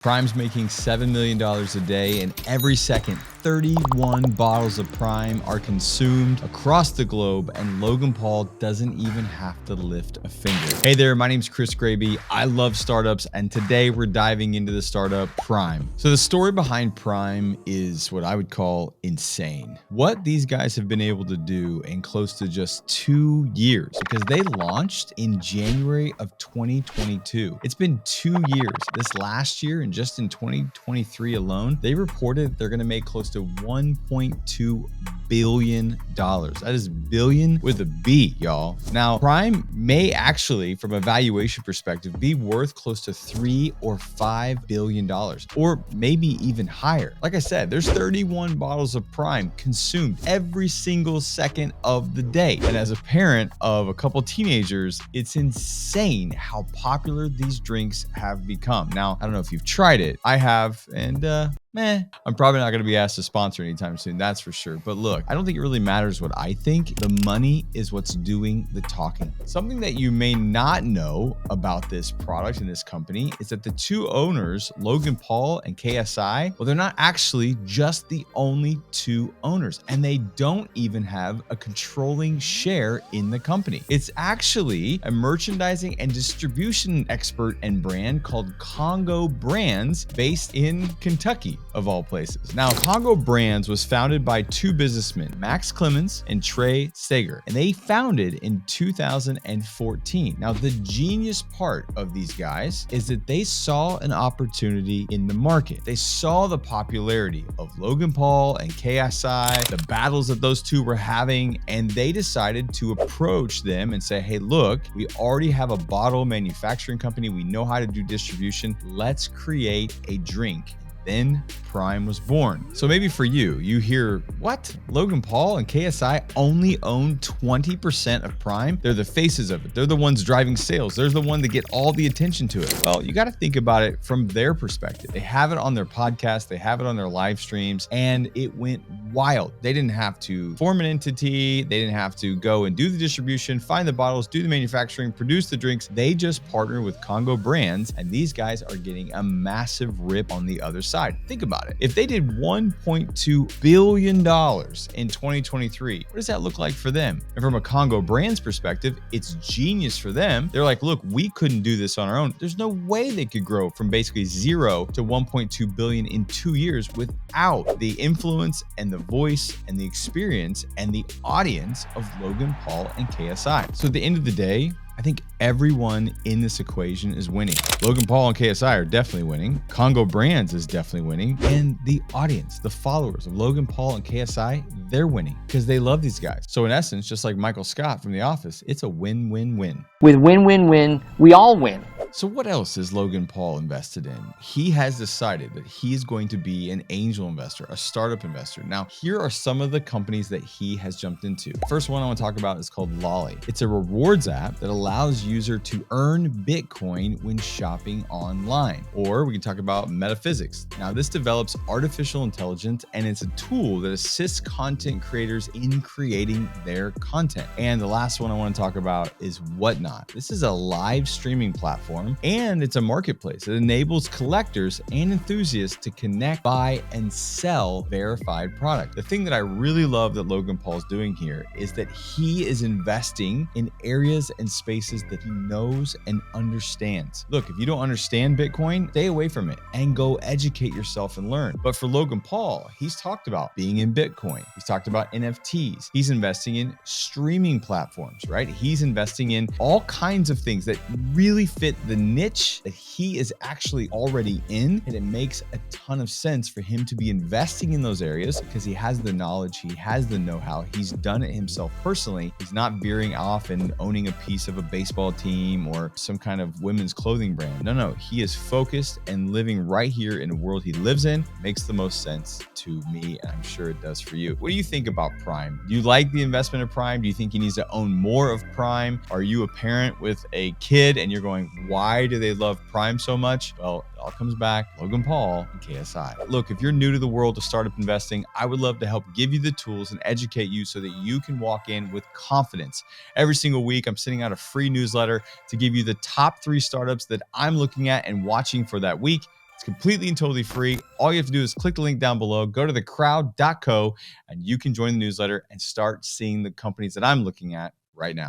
Prime's making $7 million a day, and every second, 31 bottles of Prime are consumed across the globe, and Logan Paul doesn't even have to lift a finger. Hey there, my name's Chris Graby. I love startups, and today we're diving into the startup Prime. So the story behind Prime is what I would call insane. What these guys have been able to do in close to just 2 years, because they launched in January of 2022. It's been 2 years. This last year, and just in 2023 alone, they reported they're going to make close to $1.2 billion. That is billion with a B, y'all. Now, Prime may actually, from a valuation perspective, be worth close to $3 or $5 billion, or maybe even higher. Like I said, there's 31 bottles of Prime consumed every single second of the day. And as a parent of a couple teenagers, it's insane how popular these drinks have become. Now, I don't know if you've tried it. I have, and I'm probably not going to be asked to sponsor anytime soon, that's for sure. But look, I don't think it really matters what I think. The money is what's doing the talking. Something that you may not know about this product and this company is that the two owners, Logan Paul and KSI, well, they're not actually just the only two owners, and they don't even have a controlling share in the company. It's actually a merchandising and distribution expert and brand called Congo Brands, based in Kentucky, of all places. Now, Congo Brands was founded by two businessmen, Max Clemens and Trey Sager, and they founded in 2014. Now, the genius part of these guys is that they saw an opportunity in the market. They saw the popularity of Logan Paul and KSI, the battles that those two were having, and they decided to approach them and say, hey, look, we already have a bottle manufacturing company. We know how to do distribution. Let's create a drink. Then Prime was born. So maybe for you, you hear, what? Logan Paul and KSI only own 20% of Prime? They're the faces of it. They're the ones driving sales. They're the one that get all the attention to it. Well, you got to think about it from their perspective. They have it on their podcast. They have it on their live streams, and it went wild. They didn't have to form an entity. They didn't have to go and do the distribution, find the bottles, do the manufacturing, produce the drinks. They just partner with Congo Brands, and these guys are getting a massive rip on the other side. Think about it. If they did $1.2 billion in 2023, what does that look like for them? And from a Congo Brands perspective, it's genius for them. They're like, look, we couldn't do this on our own. There's no way they could grow from basically 0 to 1.2 billion in 2 years without the influence and the voice and the experience and the audience of Logan Paul and KSI. So at the end of the day, I think everyone in this equation is winning. Logan Paul and KSI are definitely winning. Congo Brands is definitely winning. And the audience, the followers of Logan Paul and KSI, they're winning because they love these guys. So in essence, just like Michael Scott from The Office, it's a win-win-win. With win-win-win, we all win. So what else is Logan Paul invested in? He has decided that he is going to be an angel investor, a startup investor. Now, here are some of the companies that he has jumped into. First one I want to talk about is called Lolly. It's a rewards app that allows user to earn Bitcoin when shopping online. Or we can talk about Metaphysics. Now, this develops artificial intelligence, and it's a tool that assists content creators in creating their content. And the last one I want to talk about is Whatnot. This is a live streaming platform, and it's a marketplace that enables collectors and enthusiasts to connect, buy, and sell verified product. The thing that I really love that Logan Paul's doing here is that he is investing in areas and spaces that he knows and understands. Look, if you don't understand Bitcoin, stay away from it and go educate yourself and learn. But for Logan Paul, he's talked about being in Bitcoin. He's talked about NFTs. He's investing in streaming platforms, right? He's investing in all kinds of things that really fit the niche that he is actually already in, and it makes a ton of sense for him to be investing in those areas because he has the knowledge, he has the know-how, he's done it himself personally. He's not veering off and owning a piece of a baseball team or some kind of women's clothing brand. No, he is focused and living right here in the world he lives in. Makes the most sense to me, and I'm sure it does for you. What do you think about Prime? Do you like the investment of Prime? Do you think he needs to own more of Prime? Are you a parent with a kid and you're going, why do they love Prime so much? Well, it all comes back Logan Paul and KSI. Look, if you're new to the world of startup investing, I would love to help give you the tools and educate you so that you can walk in with confidence. Every single week, I'm sending out a free newsletter to give you the top 3 startups that I'm looking at and watching for that week. It's completely and totally free. All you have to do is click the link down below, go to thecrwd.co, and you can join the newsletter and start seeing the companies that I'm looking at right now.